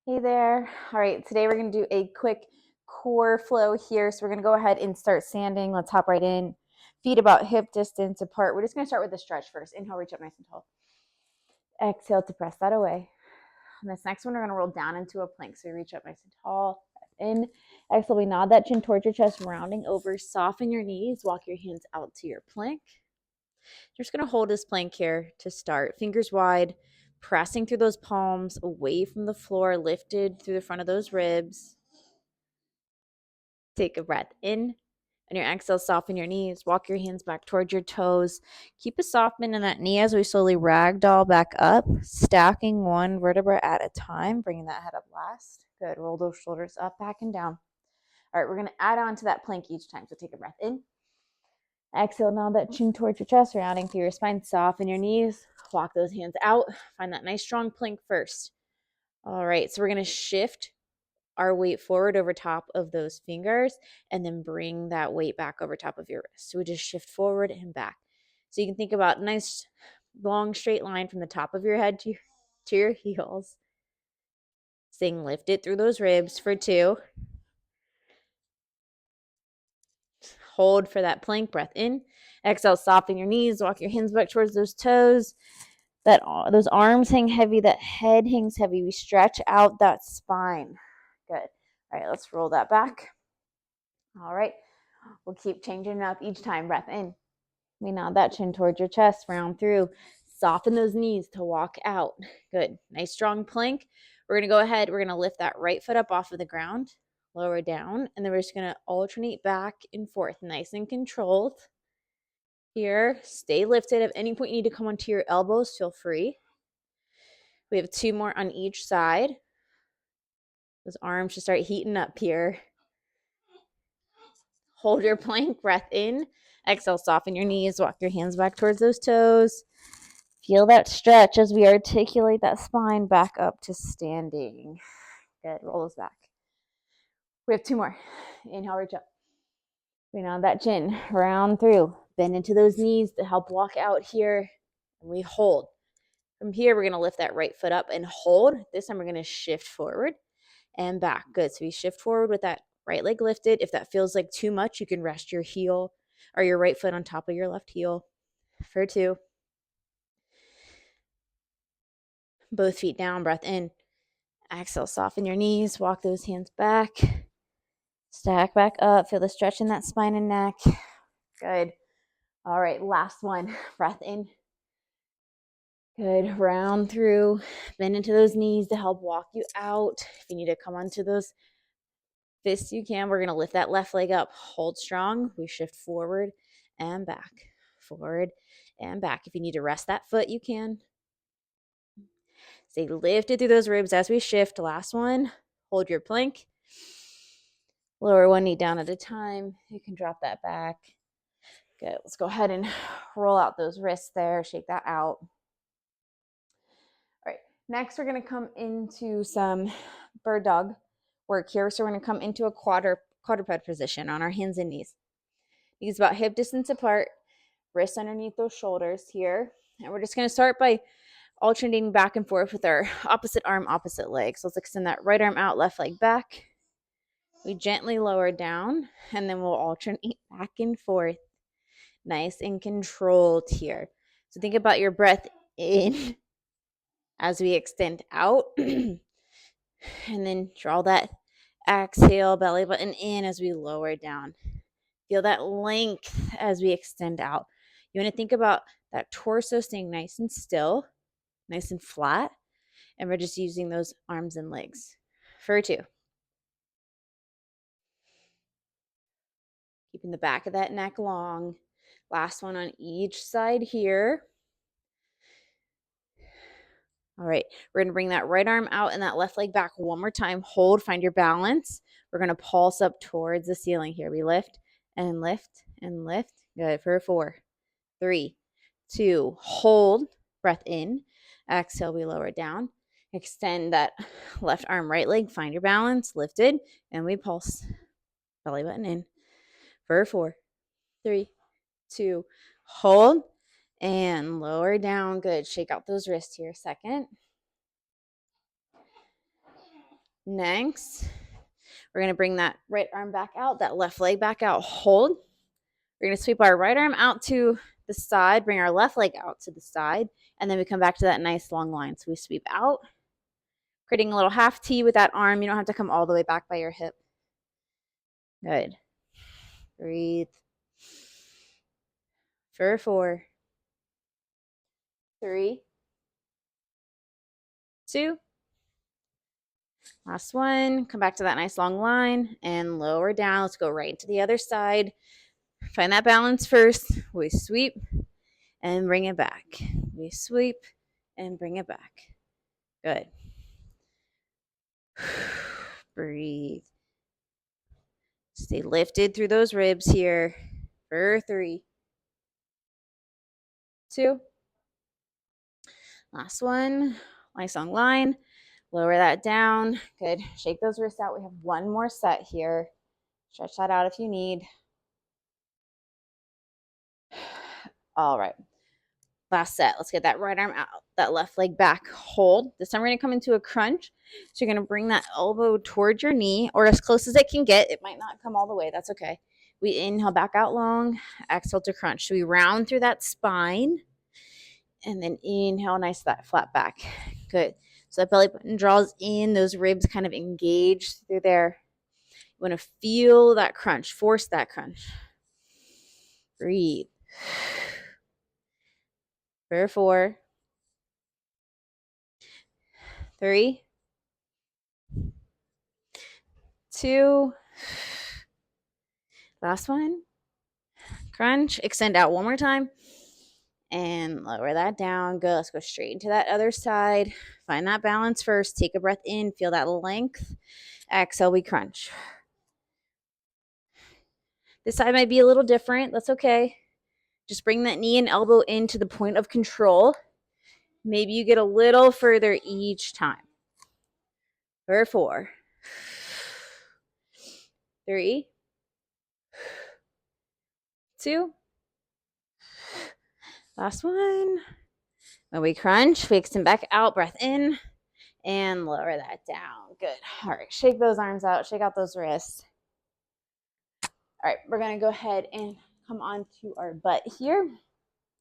Hey there. All right, today we're going to do a quick core flow here. So we're going to go ahead and start standing. Let's hop right in. Feet about hip distance apart. We're just going to start with a stretch first. Inhale, reach up nice and tall. Exhale to press that away. And this next one, we're going to roll down into a plank. So you reach up nice and tall. In. Exhale, we nod that chin towards your chest, rounding over. Soften your knees. Walk your hands out to your plank. You're just going to hold this plank here to start. Fingers wide, pressing through those palms, away from the floor, lifted through the front of those ribs. Take a breath in. And your exhale, soften your knees. Walk your hands back towards your toes. Keep a soft bend in that knee as we slowly ragdoll back up, stacking one vertebra at a time, bringing that head up last. Good. Roll those shoulders up, back, and down. All right, we're going to add on to that plank each time. So take a breath in. Exhale, nod that chin towards your chest, rounding through your spine. Soften your knees. Walk those hands out. Find that nice strong plank first. All right, so we're going to shift our weight forward over top of those fingers and then bring that weight back over top of your wrist. So we just shift forward and back. So you can think about a nice long straight line from the top of your head to your heels. Staying lifted through those ribs for 2. Hold for that plank. Breath in. Exhale, soften your knees. Walk your hands back towards those toes. Those arms hang heavy. That head hangs heavy. We stretch out that spine. Good. All right, let's roll that back. All right. We'll keep changing it up each time. Breath in. We nod that chin towards your chest. Round through. Soften those knees to walk out. Good. Nice strong plank. We're going to go ahead. We're going to lift that right foot up off of the ground. Lower down. And then we're just going to alternate back and forth. Nice and controlled. Here. Stay lifted. At any point you need to come onto your elbows, feel free. We have 2 more on each side. Those arms should start heating up here. Hold your plank, breath in. Exhale, soften your knees, walk your hands back towards those toes. Feel that stretch as we articulate that spine back up to standing. Good, roll those back. We have 2 more. Inhale, reach up. We nod that chin, round through. Bend into those knees to help walk out here. And we hold. From here, we're going to lift that right foot up and hold. This time we're going to shift forward and back. Good, so we shift forward with that right leg lifted. If that feels like too much, you can rest your heel or your right foot on top of your left heel for 2. Both feet down, breath in. Exhale, soften your knees, walk those hands back. Stack back up, feel the stretch in that spine and neck. Good. All right, last one. Breath in. Good, round through, bend into those knees to help walk you out. If you need to come onto those fists, you can. We're going to lift that left leg up. Hold strong. We shift forward and back. Forward and back. If you need to rest that foot, you can. Stay lifted through those ribs as we shift. Last one. Hold your plank. Lower one knee down at a time. You can drop that back. Good. Let's go ahead and roll out those wrists there. Shake that out. All right. Next, we're going to come into some bird dog work here. So we're going to come into a quadruped position on our hands and knees. Knees about hip distance apart, wrists underneath those shoulders here. And we're just going to start by alternating back and forth with our opposite arm, opposite leg. So let's extend that right arm out, left leg back. We gently lower down, and then we'll alternate back and forth. Nice and controlled here. So think about your breath in as we extend out. And then draw that exhale, belly button in as we lower down. Feel that length as we extend out. You want to think about that torso staying nice and still, nice and flat. And we're just using those arms and legs for 2. Keeping the back of that neck long. Last one on each side here. All right, we're going to bring that right arm out and that left leg back one more time. Hold, find your balance. We're going to pulse up towards the ceiling here. We lift and lift and lift. Good, for 4, 3, 2, hold, breath in. Exhale, we lower down. Extend that left arm, right leg. Find your balance, lifted, and we pulse. Belly button in for 4, 3, 2, hold, and lower down. Good. Shake out those wrists here a second. Next, we're going to bring that right arm back out, that left leg back out. Hold. We're going to sweep our right arm out to the side, bring our left leg out to the side, and then we come back to that nice long line. So we sweep out, creating a little half T with that arm. You don't have to come all the way back by your hip. Good. Breathe. For 4, 3, 2. Last one. Come back to that nice long line and lower down. Let's go right to the other side. Find that balance first. We sweep and bring it back. We sweep and bring it back. Good. Breathe. Stay lifted through those ribs here. For 3, 2. Last one. Nice long line. Lower that down. Good. Shake those wrists out. We have one more set here. Stretch that out if you need. All right. Last set. Let's get that right arm out, that left leg back. Hold. This time we're going to come into a crunch. So you're going to bring that elbow towards your knee or as close as it can get. It might not come all the way. That's okay. We inhale back out long. Exhale to crunch. So we round through that spine. And then inhale, nice that flat back. Good. So that belly button draws in. Those ribs kind of engage through there. You want to feel that crunch. Force that crunch. Breathe. For 4, 3, 2. Last one. Crunch. Extend out one more time. And lower that down. Good. Let's go straight into that other side. Find that balance first. Take a breath in. Feel that length. Exhale, we crunch. This side might be a little different. That's okay. Just bring that knee and elbow into the point of control. Maybe you get a little further each time. For 4, 3, 2. Last one. When we crunch, we extend back out, breath in, and lower that down. Good. All right, shake those arms out, shake out those wrists. All right, we're going to go ahead and come on to our butt here.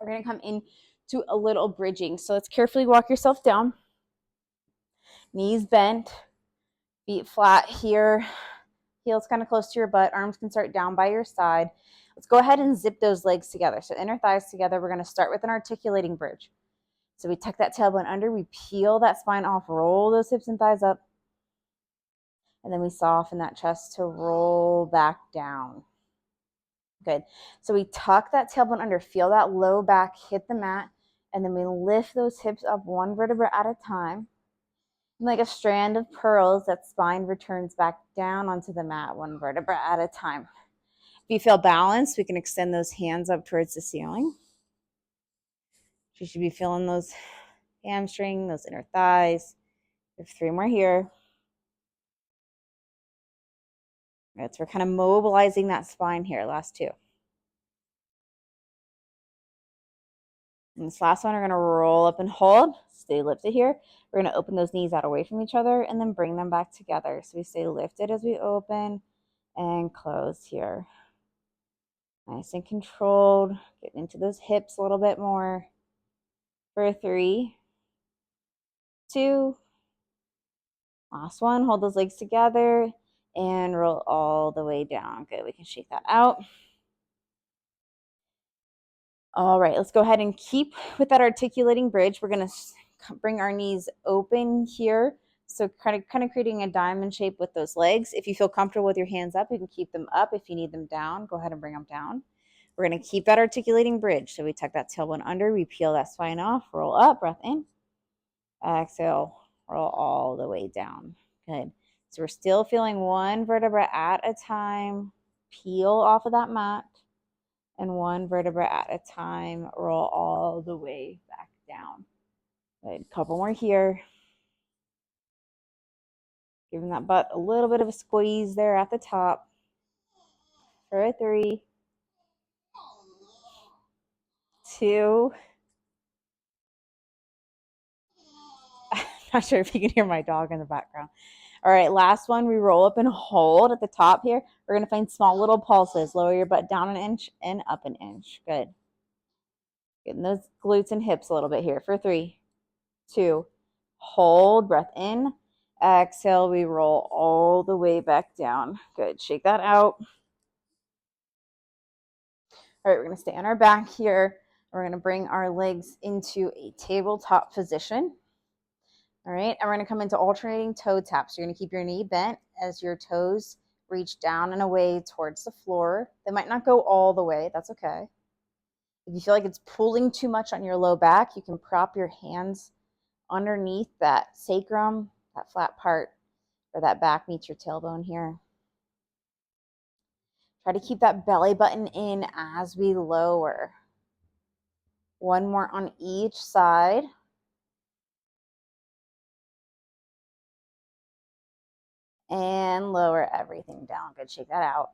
We're going to come into a little bridging. So let's carefully walk yourself down. Knees bent, feet flat here. Heels kind of close to your butt. Arms can start down by your side. Let's go ahead and zip those legs together. So inner thighs together. We're going to start with an articulating bridge. So we tuck that tailbone under. We peel that spine off. Roll those hips and thighs up. And then we soften that chest to roll back down. Good. So we tuck that tailbone under. Feel that low back hit the mat. And then we lift those hips up one vertebra at a time. Like a strand of pearls, that spine returns back down onto the mat, one vertebra at a time. If you feel balanced, we can extend those hands up towards the ceiling. You should be feeling those hamstring, those inner thighs. We have 3 more here. Right, so we're kind of mobilizing that spine here, last 2. And this last one, we're going to roll up and hold. Stay lifted here. We're going to open those knees out away from each other and then bring them back together. So we stay lifted as we open and close here. Nice and controlled. Get into those hips a little bit more. For 3, 2. Last one. Hold those legs together and roll all the way down. Good. We can shake that out. All right, let's go ahead and keep with that articulating bridge. We're going to bring our knees open here. So kind of creating a diamond shape with those legs. If you feel comfortable with your hands up, you can keep them up. If you need them down, go ahead and bring them down. We're going to keep that articulating bridge. So we tuck that tailbone under. We peel that spine off. Roll up. Breath in. Exhale. Roll all the way down. Good. So we're still feeling one vertebra at a time. Peel off of that mat. And one vertebra at a time, roll all the way back down. Good. Couple more here. Giving that butt a little bit of a squeeze there at the top. For 3, 2. I'm not sure if you can hear my dog in the background. All right, last one. We roll up and hold at the top here. We're going to find small little pulses. Lower your butt down an inch and up an inch. Good. Getting those glutes and hips a little bit here for 3, 2, hold, breath in. Exhale, we roll all the way back down. Good. Shake that out. All right, we're going to stay on our back here. We're going to bring our legs into a tabletop position. All right, and we're going to come into alternating toe taps. You're going to keep your knee bent as your toes reach down and away towards the floor. They might not go all the way. That's okay. If you feel like it's pulling too much on your low back, you can prop your hands underneath that sacrum, that flat part where that back meets your tailbone here. Try to keep that belly button in as we lower. One more on each side. And lower everything down. Good, shake that out.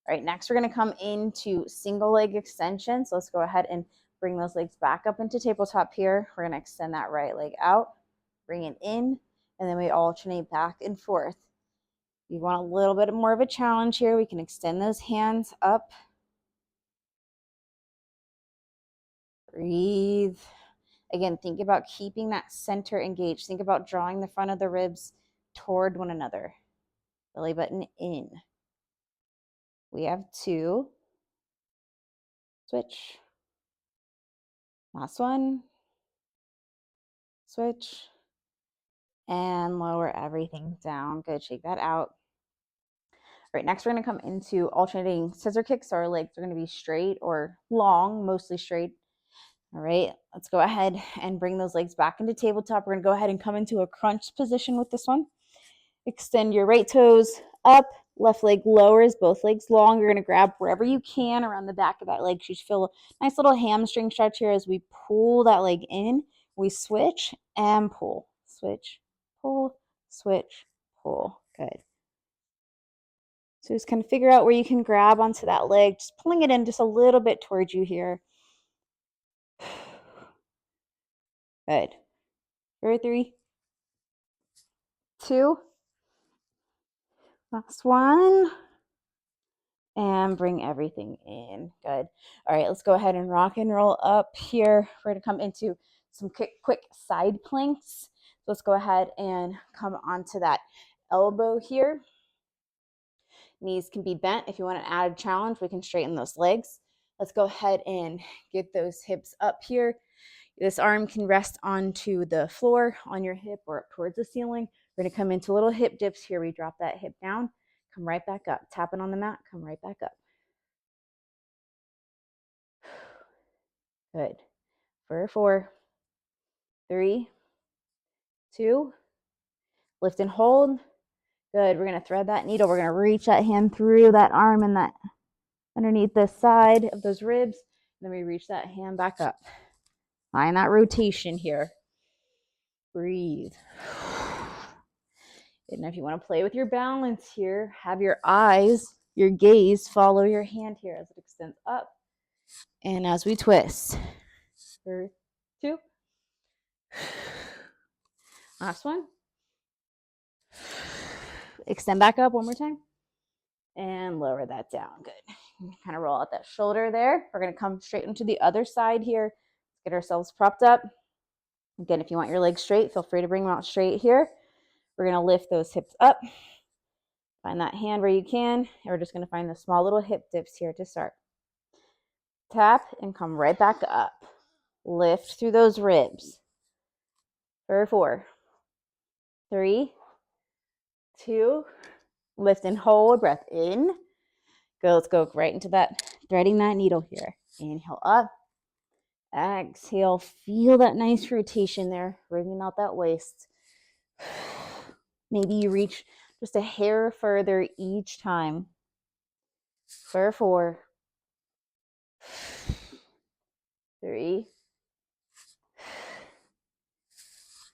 All right, next we're going to come into single leg extension. So let's go ahead and bring those legs back up into tabletop here. We're going to extend that right leg out, bring it in, and then we alternate back and forth. If you want a little bit more of a challenge here, we can extend those hands up. Breathe. Again, think about keeping that center engaged. Think about drawing the front of the ribs toward one another. Belly button in. We have 2. Switch. Last one. Switch. And lower everything down. Good, shake that out. All right, next we're going to come into alternating scissor kicks. So our legs are going to be straight or long, mostly straight. All right, let's go ahead and bring those legs back into tabletop. We're going to go ahead and come into a crunch position with this one. Extend your right toes up, left leg lowers, both legs long. You're going to grab wherever you can around the back of that leg. You should feel a nice little hamstring stretch here as we pull that leg in. We switch and pull, switch, pull, switch, pull. Good. So just kind of figure out where you can grab onto that leg, just pulling it in just a little bit towards you here. Good. For 3, 2, last one. And bring everything in. Good. All right, let's go ahead and rock and roll up here. We're going to come into some quick side planks. So let's go ahead and come onto that elbow here. Knees can be bent. If you want to add a challenge, we can straighten those legs. Let's go ahead and get those hips up here. This arm can rest onto the floor on your hip or up towards the ceiling. We're going to come into little hip dips here. We drop that hip down, come right back up. Tap it on the mat, come right back up. Good. For 4, 3, 2, lift and hold. Good. We're going to thread that needle. We're going to reach that hand through that arm and that underneath the side of those ribs. Then we reach that hand back up. Find that rotation here. Breathe. And if you want to play with your balance here, have your eyes, your gaze follow your hand here as it extends up and as we twist. 3, 2. Last one. Extend back up one more time. And lower that down. Good. Kind of roll out that shoulder there. We're going to come straight into the other side here. Get ourselves propped up. Again, if you want your legs straight, feel free to bring them out straight here. We're going to lift those hips up. Find that hand where you can. And we're just going to find the small little hip dips here to start. Tap and come right back up. Lift through those ribs. For 4, 3, 2, lift and hold. Breath in. Good. Let's go right into that, threading that needle here. Inhale up. Exhale. Feel that nice rotation there. Bringing out that waist. Maybe you reach just a hair further each time. For 4, 3,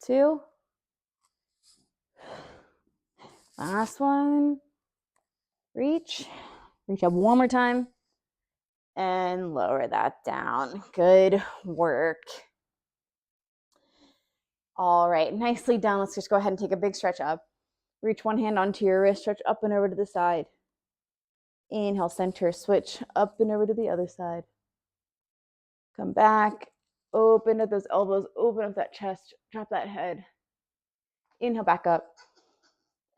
2. Last one. Reach. Reach up one more time. And lower that down. Good work. All right, nicely done. Let's just go ahead and take a big stretch up. Reach one hand onto your wrist, stretch up and over to the side. Inhale, center, switch up and over to the other side. Come back, open up those elbows, open up that chest, drop that head. Inhale, back up,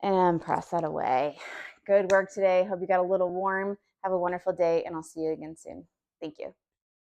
and press that away. Good work today. Hope you got a little warm. Have a wonderful day, and I'll see you again soon. Thank you.